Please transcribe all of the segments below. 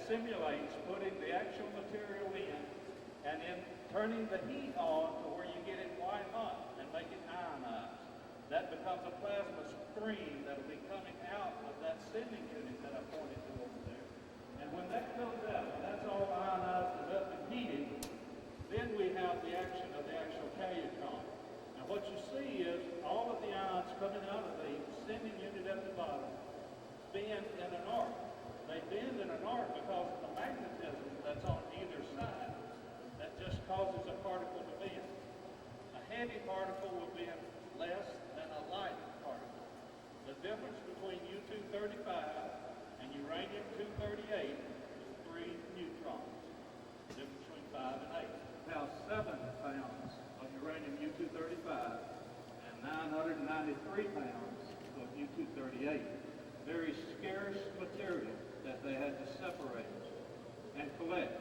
simulates putting the actual material in and then turning the heat on to where you get it white hot and make it ionized. That becomes a plasma stream that will be coming out of that sending unit that I pointed to over there. And when that comes out, when that's all ionized and up and heated, then we have the action of the actual Calutron. Now what you see is all of the ions coming out of the sending unit at the bottom bend in an arc. They bend in an arc because of the magnetism that's on either side. That just causes a particle to bend. A heavy particle will bend less than a light particle. The difference between U-235 and uranium-238 is 3 neutrons. The difference between 5 and 8. Now 7 pounds of uranium U-235 and 993 pounds of U-238. Very scarce material that they had to separate and collect.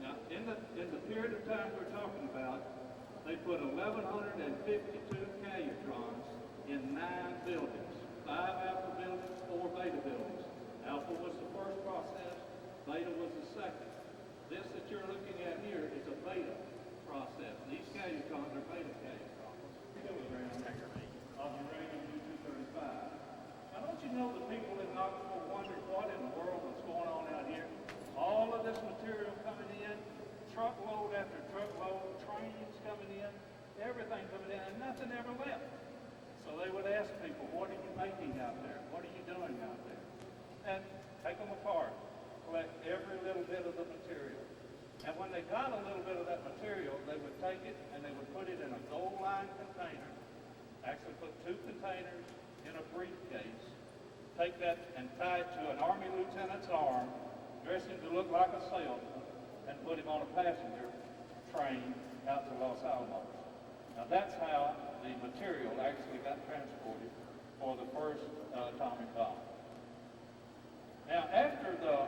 Now, in the period of time we're talking about, they put 1,152 Calutrons in 9 buildings. 5 alpha buildings, 4 beta buildings. Alpha was the first process, beta was the second. This that you're looking at here is a beta process. These Calutrons are beta Calutrons. Kilograms of uranium U-235. Now, don't you know the people in Knoxville wondered what in the world was going on out here? All of this material coming in, truckload after truckload, trains coming in, everything coming in, and nothing ever left. So they would ask people, what are you making out there? What are you doing out there? And take them apart, collect every little bit of the material. And when they got a little bit of that material, they would take it and they would put it in a gold-lined container, actually put 2 containers in a briefcase, take that and tie it to an Army lieutenant's arm, dress him to look like a salesman, and put him on a passenger train out to Los Alamos. Now that's how the material actually got transported for the first atomic bomb. Now after the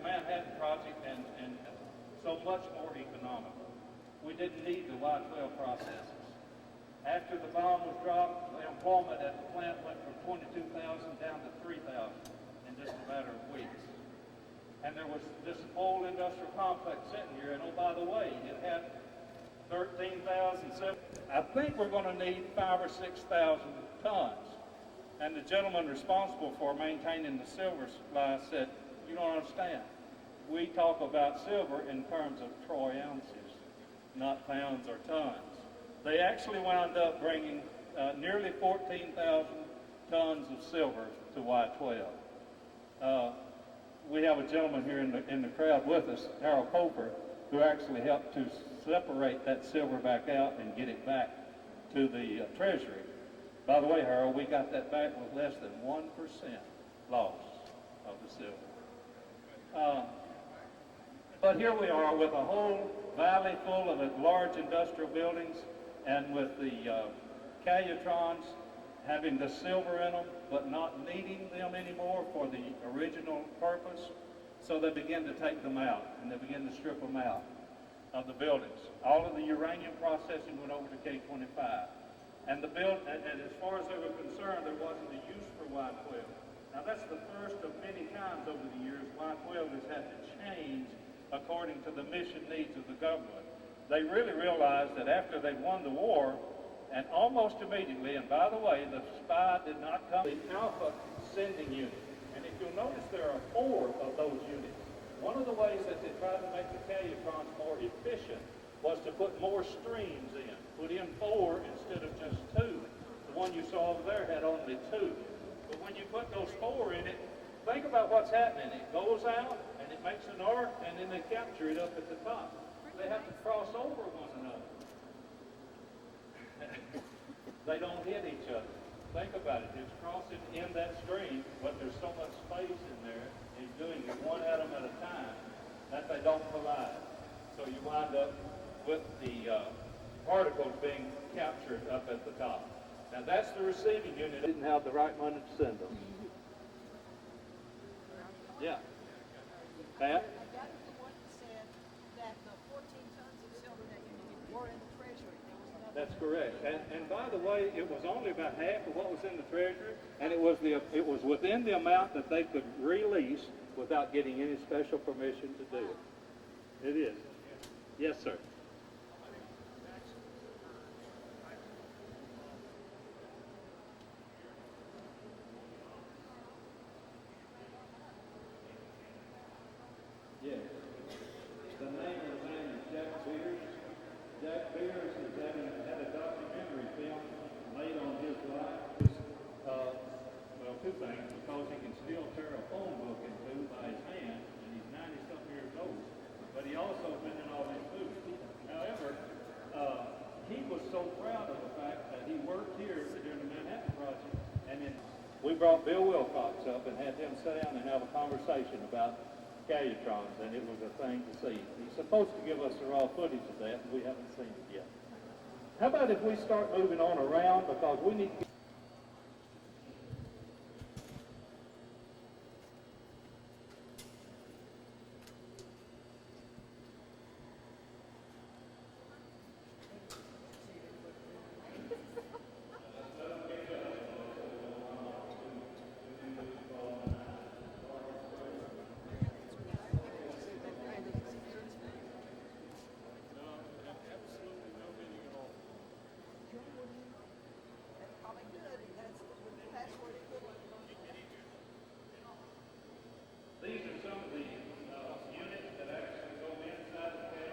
Manhattan Project and so much more economical, we didn't need the Y-12 processes. After the bomb was dropped, the employment at the plant went from 22,000 down to 3,000 in just a matter of weeks. And there was this whole industrial complex sitting here, and oh, by the way, it had 13,000. I think we're going to need 5,000 or 6,000 tons. And the gentleman responsible for maintaining the silver supply said, you don't understand. We talk about silver in terms of troy ounces, not pounds or tons. They actually wound up bringing nearly 14,000 tons of silver to Y-12. We have a gentleman here in the crowd with us, Harold Coper, who actually helped to separate that silver back out and get it back to the Treasury. By the way, Harold, we got that back with less than 1% loss of the silver. But here we are with a whole valley full of large industrial buildings, and with the Calutrons having the silver in them, but not needing them anymore for the original purpose. So they begin to take them out, and they begin to strip them out of the buildings. All of the uranium processing went over to K-25. And as far as they were concerned, there wasn't a use for Y-12. Now that's the first of many times over the years Y-12 has had to change according to the mission needs of the government. They really realized that after they won the war, and almost immediately, and by the way, the SPY did not come, the Alpha sending unit. And if you'll notice, there are 4 of those units. One of the ways that they tried to make the Calutrons more efficient was to put more streams in. Put in 4 instead of just 2. The one you saw over there had only 2. But when you put those 4 in it, think about what's happening. It goes out, and it makes an arc, and then they capture it up at the top. They have to cross over one another. They don't hit each other. Think about it. It's crossing in that stream, but there's so much space in there. It's doing it one atom at a time that they don't collide. So you wind up with the particles being captured up at the top. Now that's the receiving unit. Didn't have the right money to send them. Yeah. Pat? That is the one that said that the 14 tons of silver that you needed were in the Treasury. There was That's correct. And by the way, it was only about half of what was in the treasury, and it was within the amount that they could release without getting any special permission to do it. It is. Yes, sir. Yes. The name of the man is Jack Beers. Jack Beers has had a documentary film made on his life. Well, two things, because he can still tear a phone book in two by his hand, and he's 90-something years old. But he also been in all these movies. However, he was so proud of the fact that he worked here during the Manhattan Project, and then we brought Bill Wilcox up and had him sit down and have a conversation about Calutrons, and it was a thing to see. He's supposed to give us the raw footage of that, and we haven't seen it yet. How about if we start moving on around, because we need to get these are some of the units that actually go inside the cage.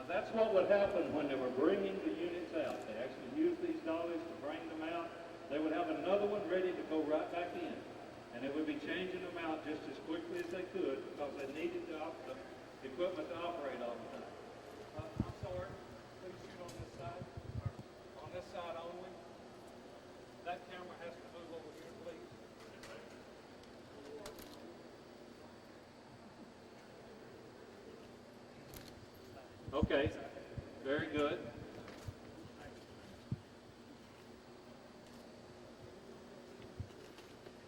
That's what would happen when they were bringing the units out. They actually used these dollies to bring them out. They would have another one ready to go right back in. And they would be changing them out just as quickly as they could because they needed the equipment to operate all the time. I'm sorry, please shoot on this side. On this side only. That camera has to move over here, please. Okay, very good.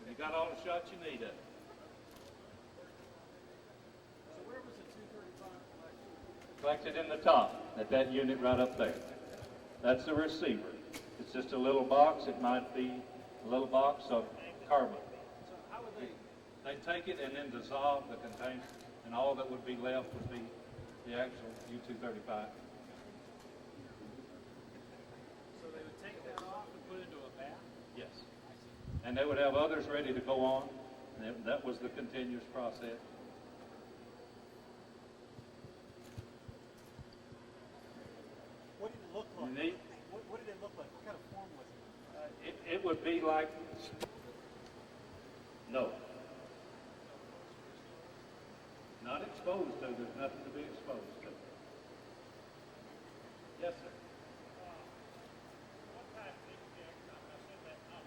You got all the shots you need of it. So where was the 235 collected? Collected in the top, at that unit right up there. That's the receiver. It's just a little box. It might be a little box of carbon. So how would they take it and then dissolve the container, and all that would be left would be the actual U-235. So they would take that off and put it into a bath? Yes. And they would have others ready to go on. And that was the continuous process. What did it look like? What did it look like? What kind of form was it? It would be like, no. Not exposed to, there's nothing to be exposed to. Yes, sir.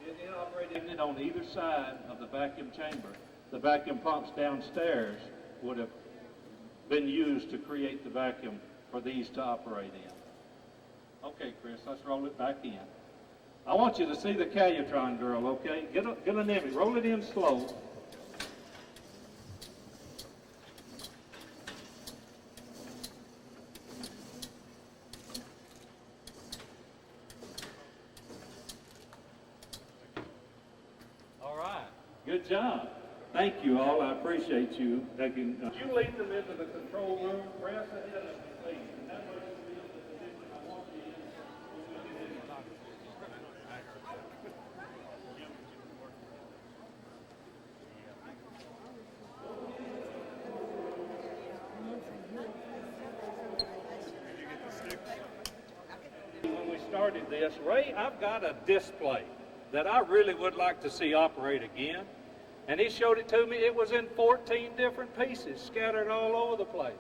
It operated on either side of the vacuum chamber. The vacuum pumps downstairs would have been used to create the vacuum for these to operate in. Okay, Chris, let's roll it back in. I want you to see the Calutron girl, okay? Get an image, roll it in slow. Good job. Thank you all. I appreciate you taking. You lead them into the control room. Press ahead of them, please. And that way you'll be in the position I want you in. When we started this, Ray, I've got a display that I really would like to see operate again. And he showed it to me. It was in 14 different pieces scattered all over the place.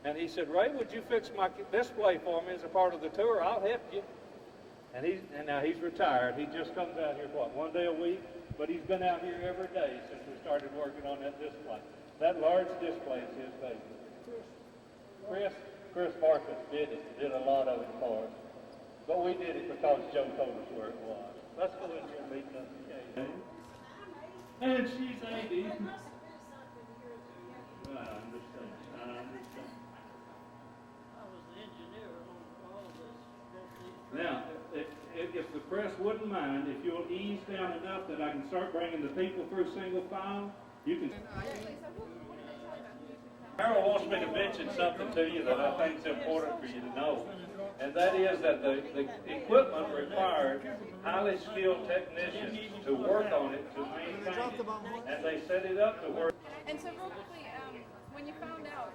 And he said, Ray, would you fix my display for me as a part of the tour? I'll help you. And now he's retired. He just comes out here, what, one day a week? But he's been out here every day since we started working on that display. That large display is his baby. Chris Marcus did a lot of it for us. But we did it because Joe told us where it was. Let's go in here and meet them. And she's 80. I understand. I was the engineer on all this. Now, if the press wouldn't mind, if you'll ease down enough that I can start bringing the people through single file, you can. Harold wants me to mention something to you that I think is important for you to know. And that is that the equipment required highly skilled technicians to work on it, to maintain it. And they set it up to work. And so real quickly, when you found out,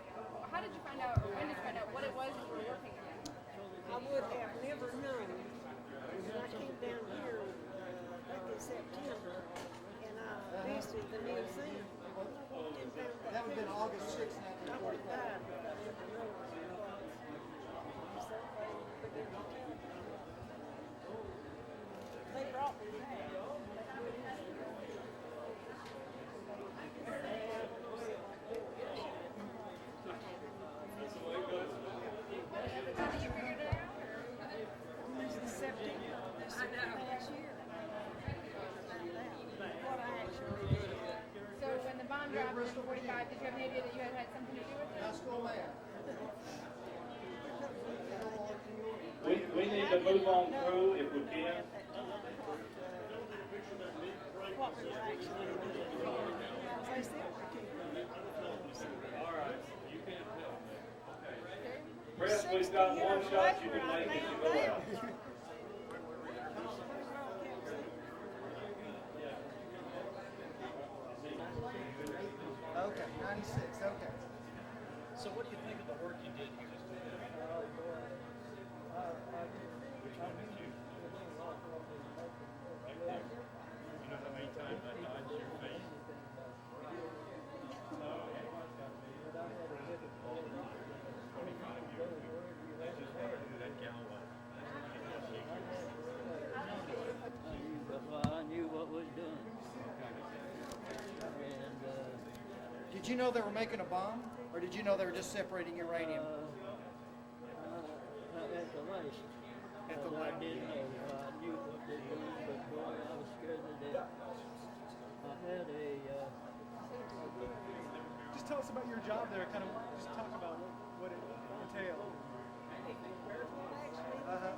how did you find out, or when did you find out what it was you were working on? I would have never known when I came down here back in September and I visited the museum. That would have been August 6th, I would have died, but I didn't know what it was. So they brought me back. How did you figure it out? This is September this past year. What I actually did. So when the bond dropped in 45, did you have any idea that you had something to do with it? We need to move on through if we can. What we were actually doing. They said we could. All right, you can tell me. Okay. Press, we've got one shot you can make as you go out. Okay, 96, okay. So what do you think of the work you did here? You know how many times I dodged your face? I knew what was done. And Did you know they were making a bomb? Or did you know they were just separating uranium? at the last. At the I last. didn't know. I knew what they were doing, but boy, I was scared to death. I had a Just tell us about your job there, kind of just talk about what it entailed. Uh-huh.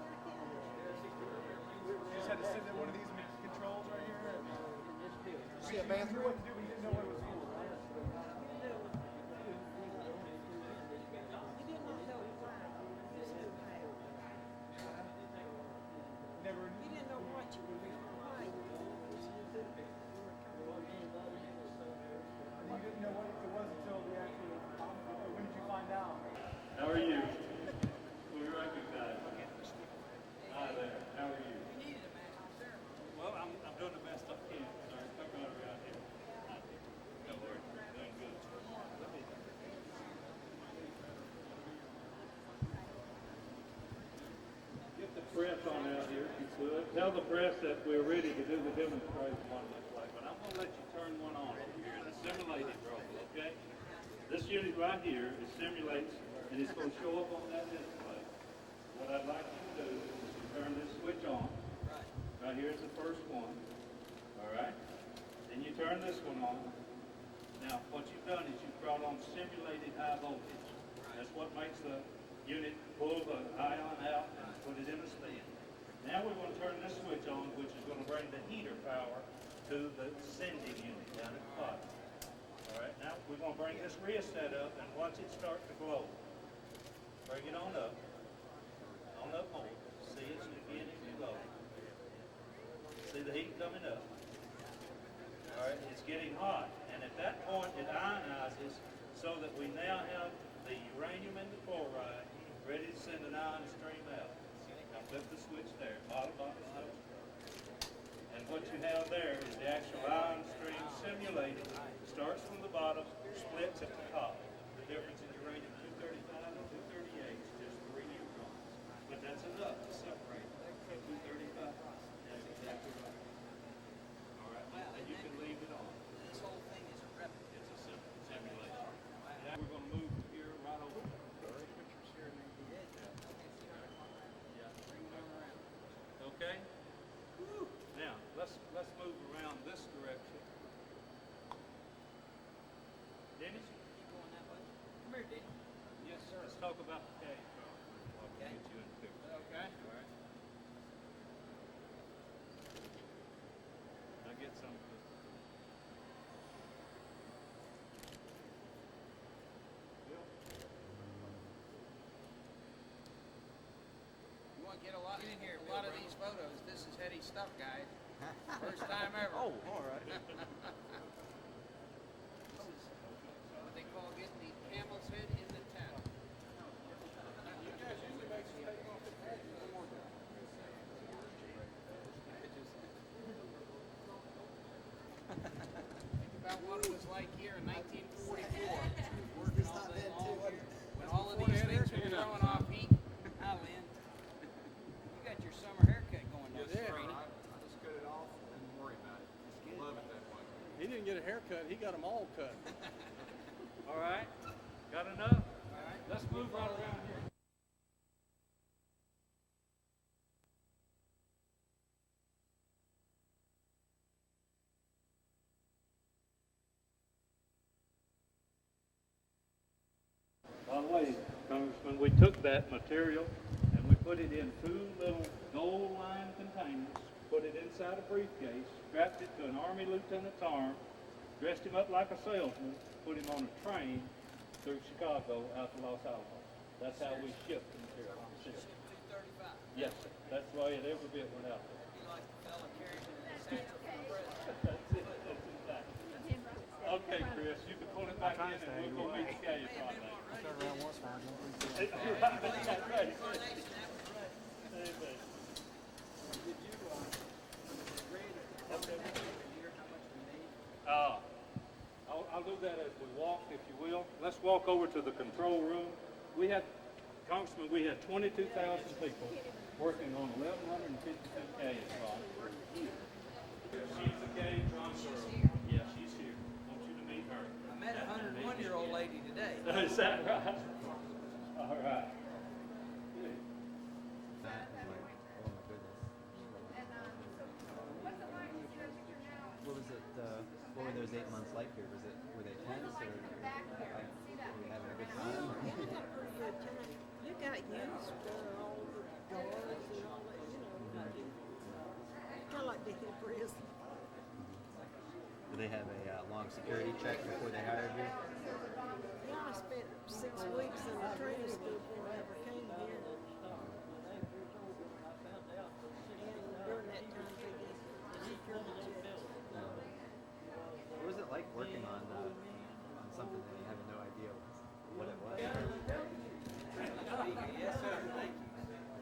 You just had to sit at one of these controls right here? See a man through it? We didn't know what it was for. You did not know why this would happen. Never You didn't know what you were doing, why you were doing this. You didn't know what it was until the actual, when did you find out? How are you? We recognize you. Hi there, how are you? Well, I'm doing the best I can. Sorry, I'm going around here. No worries, doing good. Get the press on out here if you could. Tell the press that we're ready to do the demonstration on this way, but I'm going to let you turn one on over here, the simulated role, okay? This unit right here, it simulates, and it's going to show up on that display. What I'd like you to do is to turn this switch on. Right here's the first one. All right? Then you turn this one on. Now, what you've done is you've brought on simulated high voltage. That's what makes the unit pull the ion out and put it in a spin. Now we're going to turn this switch on, which is going to bring the heater power to the sending unit down at the bottom. All right, now we're going to bring this reset up and watch it start to glow. Bring it on up more. See it's beginning to glow. See the heat coming up. All right, it's getting hot, and at that point it ionizes so that we now have the uranium and the chloride ready to send an ion stream out. Now flip the switch there, bottom switch. And what you have there is the actual ion stream simulated. Starts from the bottom, splits at the top. The difference in uranium-235 talk about the cave. I'll get you in the picture. Okay. All right. I'll get some of this. You want to get a lot in here. A lot of these photos. This is heady stuff, guys. First time ever. Oh, all right. This is what they call getting the camel's head in the town. Think about what it was like here in 1944. Working all day long here. When all of these things were throwing off heat. Hi, Lynn. You got your summer haircut going down the street. I just cut it off and worry about it. Just love it that way. He didn't get a haircut. He got them all cut. All right. Got enough? All right. Let's move right around here. By the way, Congressman, we took that material and we put it in 2 little gold-lined containers, put it inside a briefcase, strapped it to an Army lieutenant's arm, dressed him up like a salesman, put him on a train through Chicago out to Los Alamos. That's how we shipped the material. Ship 235. Yes, sir. That's the way it every bit went out there. Be like the fella carrying the statue for the president. That's it. That's exactly. Okay, Chris, you can pull it back in and we'll go meet the guys right now. I turned around once for him. Right, that's right. Coronation, that was right. Amen. Did you, agree to tell me next year how much we made? I'll do that as we walk, if you will. Let's walk over to the control room. We had, Congressman, we had 22,000 people working on 1,152 Ks, Ron. She's the K drum girl. Yeah, she's here. Want you to meet her. I met a 101-year-old lady today. Is that right? All right. Good. What's it like to see that picture now? What was it? What were those 8 months like here? Were they tense or Like to come back here and see that were you having a good picture time? Yeah, I had a pretty good time. You got used to all the guards and all that, you know. Kind of like being in prison. Did they have a long security check before they hired you? Yeah, I spent 6 weeks in the training school before I ever came here. And during that time, they gave security checks. What was it like working on something that you have no idea what it was? Yes, sir. Thank you.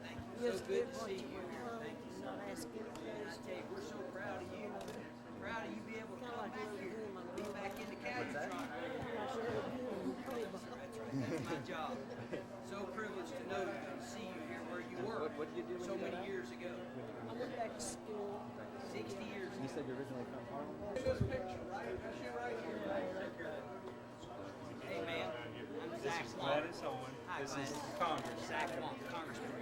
Thank you. Just So good give to what see you you here. want, Thank you so not much. ask any I questions. tell you, we're so proud of you. Proud of you be able to Kinda come like back you're here. a woman. Be back in the What's that? Caddy I'm not sure what you want to play ball. That's right. That's my job. So privileged to know you and see you here where you were What did you do when so you got many out? years ago. I went back to school. 60 years You ago. said you're originally from Harlem? This picture right here. Hey man, I'm Zach Long. Gladys Owen. Hi, This Glenn. is Congress. Zach Long, Congressman.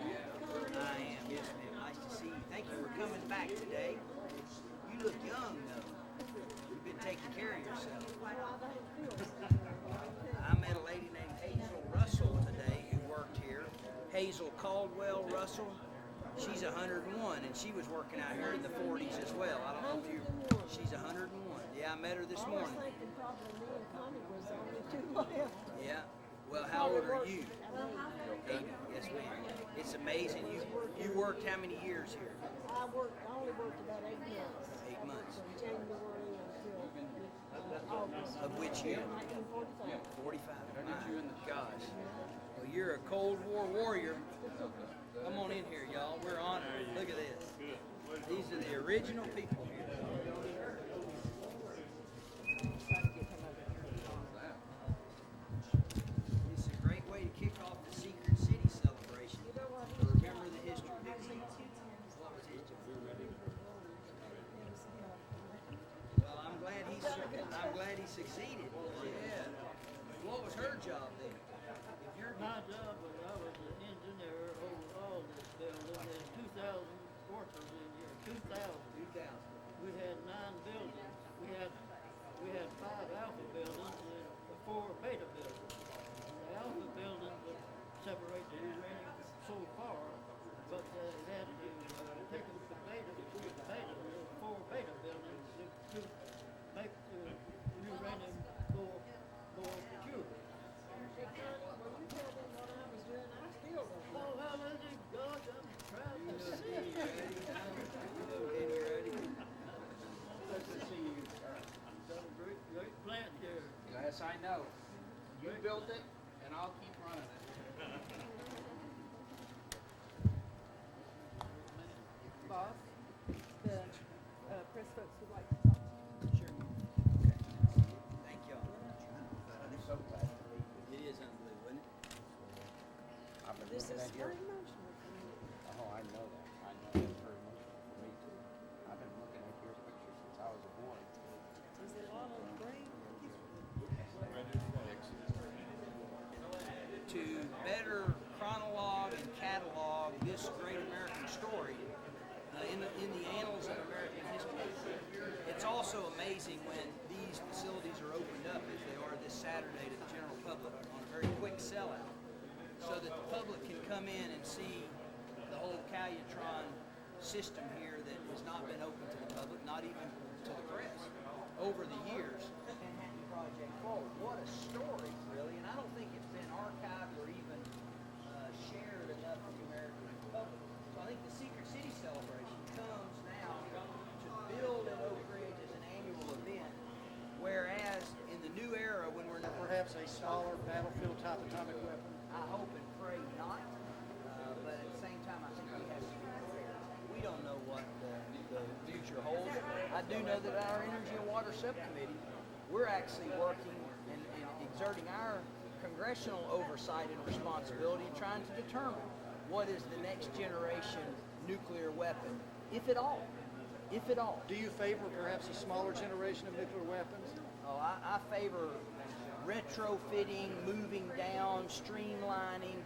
I am. Yes, ma'am. Nice to see you. Thank you for coming back today. You look young though. You've been taking care of yourself. I met a lady named Hazel Russell today who worked here. Hazel Caldwell Russell. She's 101 and she was working out here in the 40s as well. I don't know if you. She's 101. Yeah, I met her this I was morning. thinking probably me and Connie was the only two left. Yeah. Well, how old are you? 80. Yes, ma'am. It's amazing. You worked how many years here? I only worked about 8 months. 8 months. From January until August. Of which year? 1945. 45. My gosh. Well, you're a Cold War warrior. Come on in here, y'all. We're honored. Look at this. These are the original people here. It's a great way to kick off the Secret City celebration. To remember the history. What was his job? Well, I'm glad he succeeded. Yeah. What was her job then? If you're My job was I was an engineer over all this building. There's 2,000 workers in here. 2,000. 2000. We had 9 buildings. We had 5 alpha buildings and 4 beta buildings. And the alpha buildings was separate the uranium so far, but it had to take them to four beta buildings to make the uranium more pure. Hey, Connie, when you tell them what I was doing, I still don't know. Oh, well, is it God? I'm proud to see you. Good to see you. Done a great plant here. Yes, I know. You built it, and I'll keep running it. Boss, the press folks would like to talk to you. Sure. Okay. Thank y'all. I'm so glad to meet you. It is unbelievable, isn't it? I've been This looking is at very your. emotional for me. Oh, I know that. I know it's very emotional for me too. I've been looking at your pictures since I was a boy. Is it a lot on the brain? To better chronologue and catalog this great American story in the annals of American history. It's also amazing when these facilities are opened up, as they are this Saturday, to the general public on a very quick sellout, so that the public can come in and see the whole Calyutron system here that has not been open to the public, not even to the press, over the years. Manhattan Project Forward. What a story, really, and I don't think it's been archived or even shared enough with the American public. So I think the Secret City celebration comes now to build at Oak Ridge as an annual event, whereas in the new era, when we're Perhaps a smaller battlefield type atomic weapon. I hope and pray not, but at the same time, I think we have to be prepared. We don't know what the future holds. I do know that our Energy and Water Subcommittee, we're actually working and exerting our congressional oversight and responsibility in trying to determine what is the next generation nuclear weapon, if at all. If at all. Do you favor perhaps a smaller generation of nuclear weapons? Oh, I favor retrofitting, moving down, streamlining,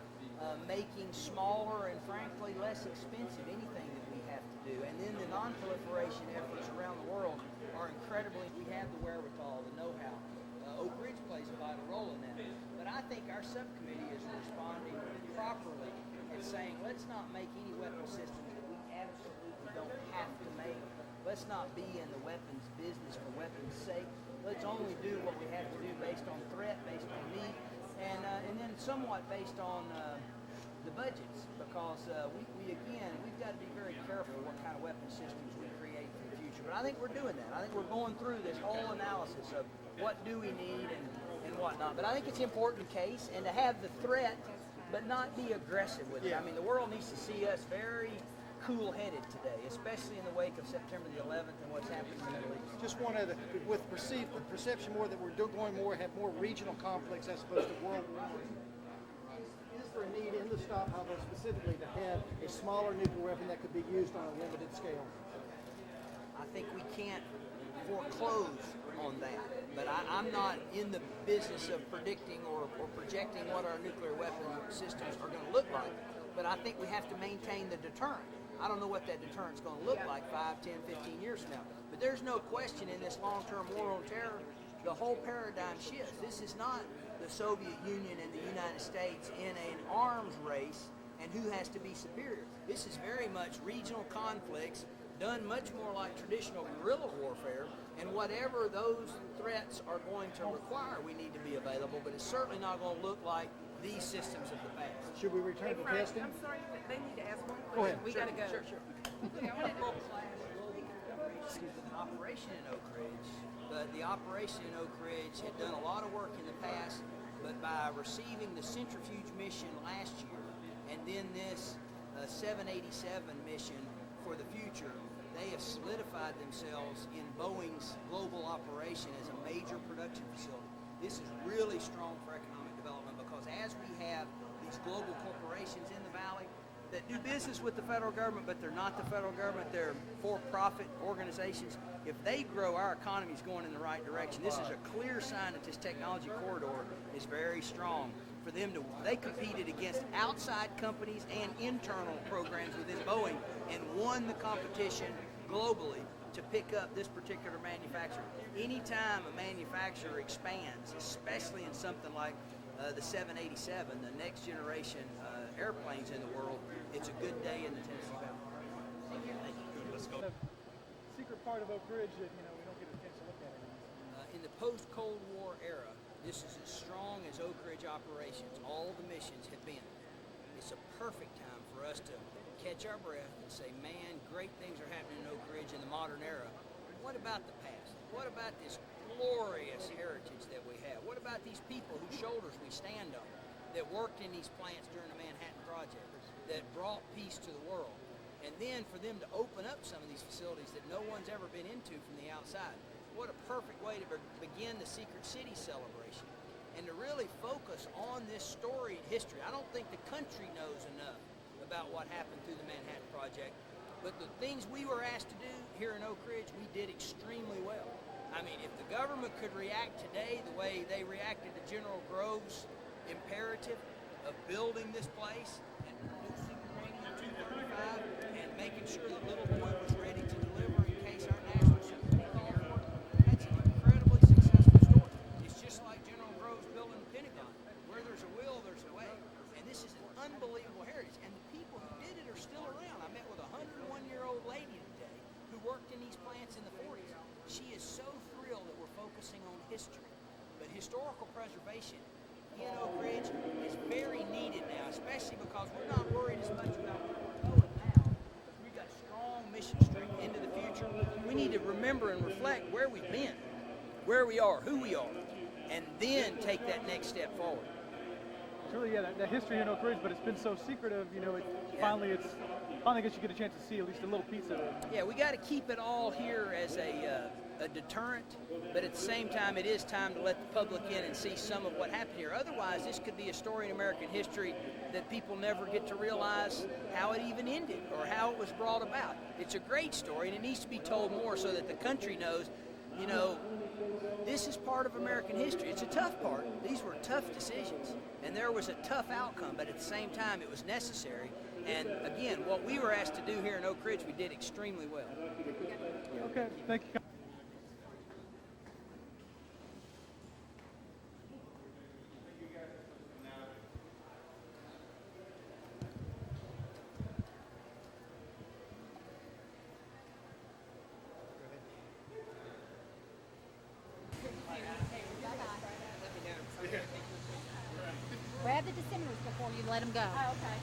making smaller and frankly less expensive anything that we have to do. And then the non-proliferation efforts around the world are incredibly, we have the wherewithal, the know-how. Oak Ridge plays a vital role in that. But I think our subcommittee is responding properly and saying, let's not make any weapon systems that we absolutely don't have to make. Let's not be in the weapons business for weapons' sake. Let's only do what we have to do based on threat, based on need, and then somewhat based on the budgets, because we've got to be very careful what kind of weapon systems we create for the future. But I think we're doing that. I think we're going through this whole analysis of what do we need and whatnot. But I think it's an important case, and to have the threat, but not be aggressive with it. I mean, the world needs to see us very cool-headed today, especially in the wake of September the 11th and what's happening in the Middle East. Just wanted, with perception more that we're going more, have more regional conflicts as opposed to world war. Is there a need in the stockpile specifically to have a smaller nuclear weapon that could be used on a limited scale? I think we can't foreclose on that, but I'm not in the business of predicting or projecting what our nuclear weapon systems are going to look like, but I think we have to maintain the deterrent. I don't know what that deterrent's going to look like 5, 10, 15 years from now. But there's no question in this long-term war on terror, the whole paradigm shifts. This is not the Soviet Union and the United States in an arms race and who has to be superior. This is very much regional conflicts done much more like traditional guerrilla warfare, and whatever those threats are going to require, we need to be available, but it's certainly not going to look like these systems of the past. Should we return to Frank, testing? I'm sorry, but they need to ask one Go question. ahead. We gotta go. Sure. An operation in Oak Ridge, but the operation in Oak Ridge had done a lot of work in the past, but by receiving the centrifuge mission last year, and then this 787 mission for the future, they have solidified themselves in Boeing's global operation as a major production facility. This is really strong for economic development because as we have these global corporations in the valley that do business with the federal government, but they're not the federal government, they're for-profit organizations. If they grow, our economy is going in the right direction. This is a clear sign that this technology corridor is very strong for them to, they competed against outside companies and internal programs within Boeing and won the competition globally to pick up this particular manufacturer. Anytime a manufacturer expands, especially in something like the 787, the next generation airplanes in the world, it's a good day in the Tennessee Valley. The secret part of Oak Ridge that we don't get a chance to look at anymore. In the post-Cold War era, this is as strong as Oak Ridge operations, all the missions have been. It's a perfect time for us to catch our breath and say, man, great things are happening in Oak Ridge in the modern era. What about the past? What about this glorious heritage that we have? What about these people whose shoulders we stand on, that worked in these plants during the Manhattan Project, that brought peace to the world? And then for them to open up some of these facilities that no one's ever been into from the outside. What a perfect way to begin the Secret City celebration. And to really focus on this storied history. I don't think the country knows enough about what happened through the Manhattan Project. But the things we were asked to do here in Oak Ridge, we did extremely well. I mean, if the government could react today the way they reacted to General Groves' imperative of building this place and producing uranium-235 and making sure that Little Boy was ready to deliver in case our national security called for it, that's an incredibly successful story. It's just like General Groves building the Pentagon. Where there's a will, there's a way. And this is an unbelievable heritage. And the people who did it are still around. I met with a 101-year-old lady today who worked in these plants in the 40s. She is so thrilled that we're focusing on history. But historical preservation in Oak Ridge is very needed now, especially because we're not worried as much about where we're going now. We've got strong mission streak into the future. We need to remember and reflect where we've been, where we are, who we are, and then take that next step forward. It's really, that history in Oak Ridge, but it's been so secretive, finally gets you get a chance to see at least a little piece of it. Yeah, we got to keep it all here as a deterrent, but at the same time, it is time to let the public in and see some of what happened here. Otherwise, this could be a story in American history that people never get to realize how it even ended or how it was brought about. It's a great story, and it needs to be told more so that the country knows, this is part of American history. It's a tough part. These were tough decisions, and there was a tough outcome, but at the same time, it was necessary. And again, what we were asked to do here in Oak Ridge, we did extremely well. Okay, thank you. Grab the descenders before you let them go. Oh, okay.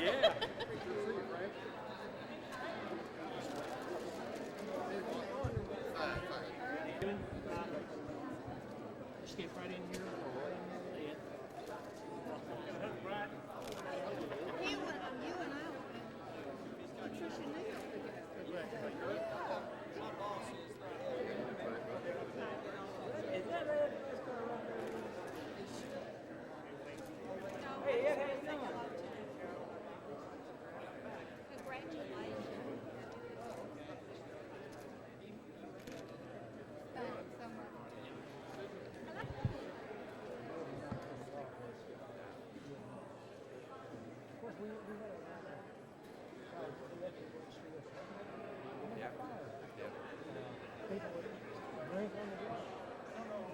Yeah. Skip right in here. You and I were Patricia Neal.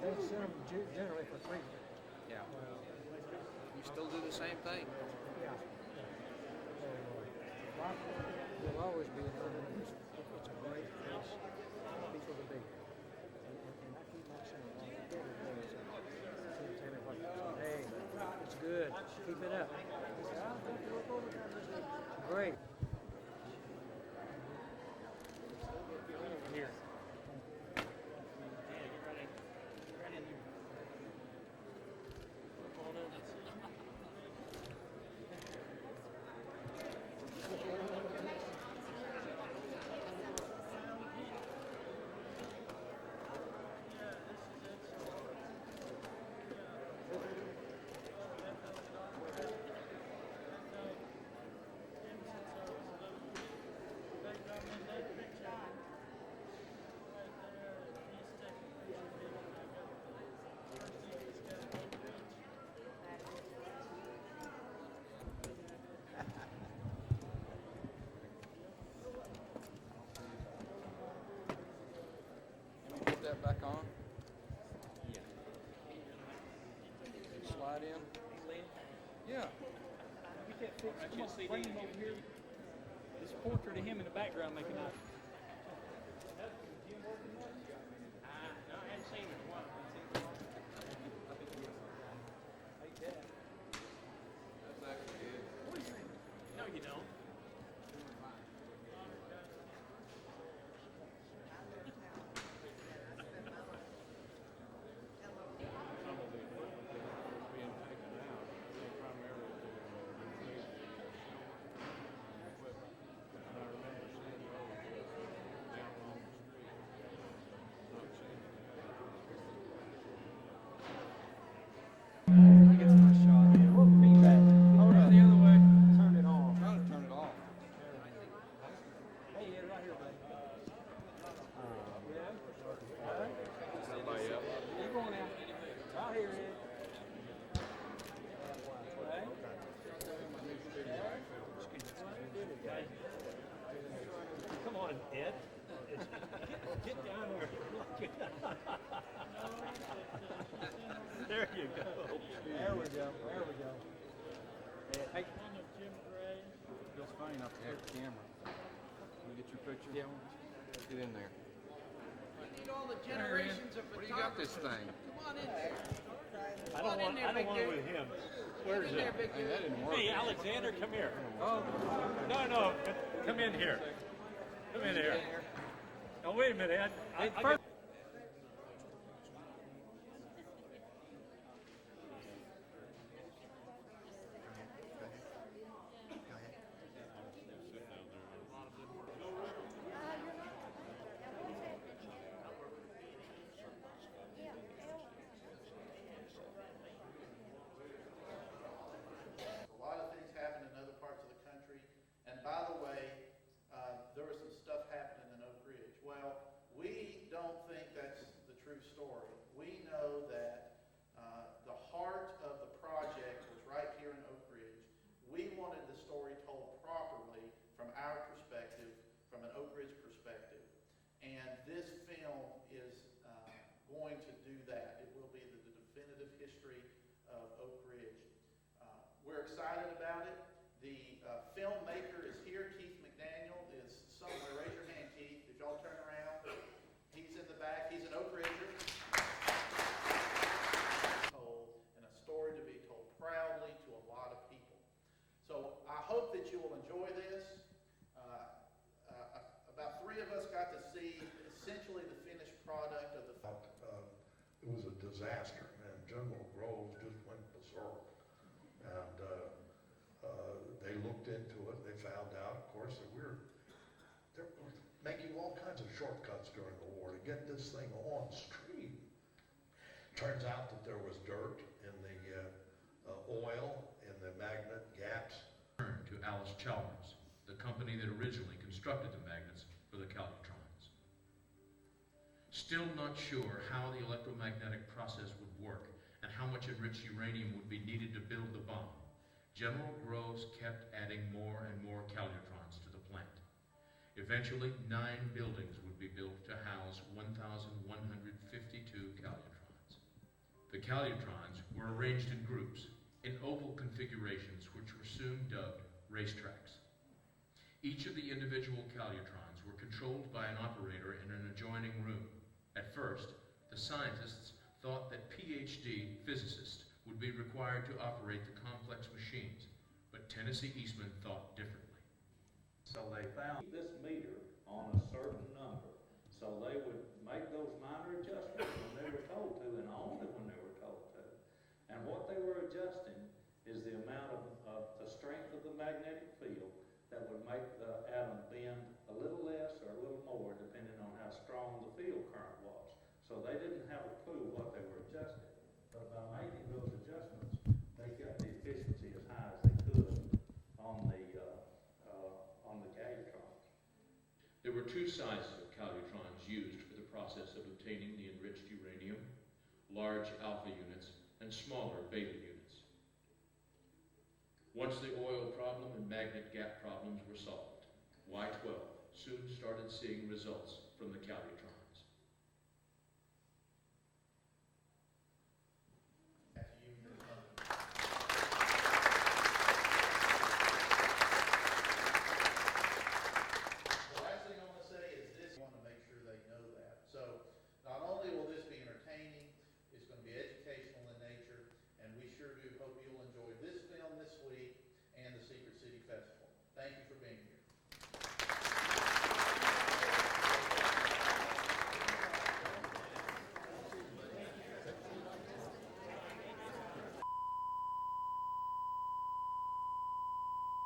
they sell them generally for free. Yeah. You still do the same thing. Yeah. So, life will always be a fun. It's a great place for people to be. And I keep on saying, every day, people tell me what, hey, it's good, keep it up. I say, I'll take you look over there this week. Great. Here. Put that back on. Slide in. Yeah. Get that fixed. Come on, bring him over here. This portrait of him in the background making a. No, you don't. Come on, Ed. Get down there. There you go. There we go. There we go. Hey, Feels funny enough to have the camera. Can we get your picture? Yeah. Get in there. Need all the generations of What do you got this thing? Come on in there. I don't want it with him. Where's it? Hey, that didn't work. Hey, Alexander, come here. Oh. No, come in here. Come in here. Now, wait a minute. I A lot of things happen in other parts of the country. And by the way, there was some stuff happening in Oak Ridge. Well, we don't think that's the true story. We know that the heart of the project was right here in Oak Ridge. We wanted the story told properly from our perspective, from an Oak Ridge perspective. And this film is going to do that. It will be the definitive history of Oak Ridge. We're excited about it. The filmmaker is here. Keith McDaniel is somewhere. Raise your hand, Keith, if y'all turn around. He's in the back. He's an Oak Ridger. And a story to be told proudly to a lot of people. So I hope that you will enjoy this. About 3 of us got to see essentially the finished product of the film. It was a disaster, and General Groves just went berserk. And they looked into it. They found out, of course, that they were making all kinds of shortcuts during the war to get this thing on stream. Turns out that there was dirt in the oil in the magnet gaps. To Alice Chalmers, the company that originally constructed the magnets for the Calcutrons. Still not sure how the electromagnetic process would work and how much enriched uranium would be needed to build the bomb, General Groves kept adding more and more Calcutrons to the plant. Eventually, 9 buildings would be built to house 1,152 Calcutrons. calutrons were arranged in groups, in oval configurations which were soon dubbed racetracks. Each of the individual calutrons were controlled by an operator in an adjoining room. At first, the scientists thought that PhD physicists would be required to operate the complex machines, but Tennessee Eastman thought differently. So they found this meter on a certain number. So they would make those minor adjustments when they were told to, and only when they were told to. And what they were adjusting is the amount of the strength of the magnetic field that would make the atom bend a little less or a little more depending on how strong the field current was. So they didn't have a clue what they were adjusting. But by making those adjustments, they got the efficiency as high as they could on the calutrons. There were two sizes of calutrons used for the process of obtaining the enriched uranium: large alpha units and smaller beta units. Once the oil problem and magnet gap problems were solved, Y-12 soon started seeing results from the calutron.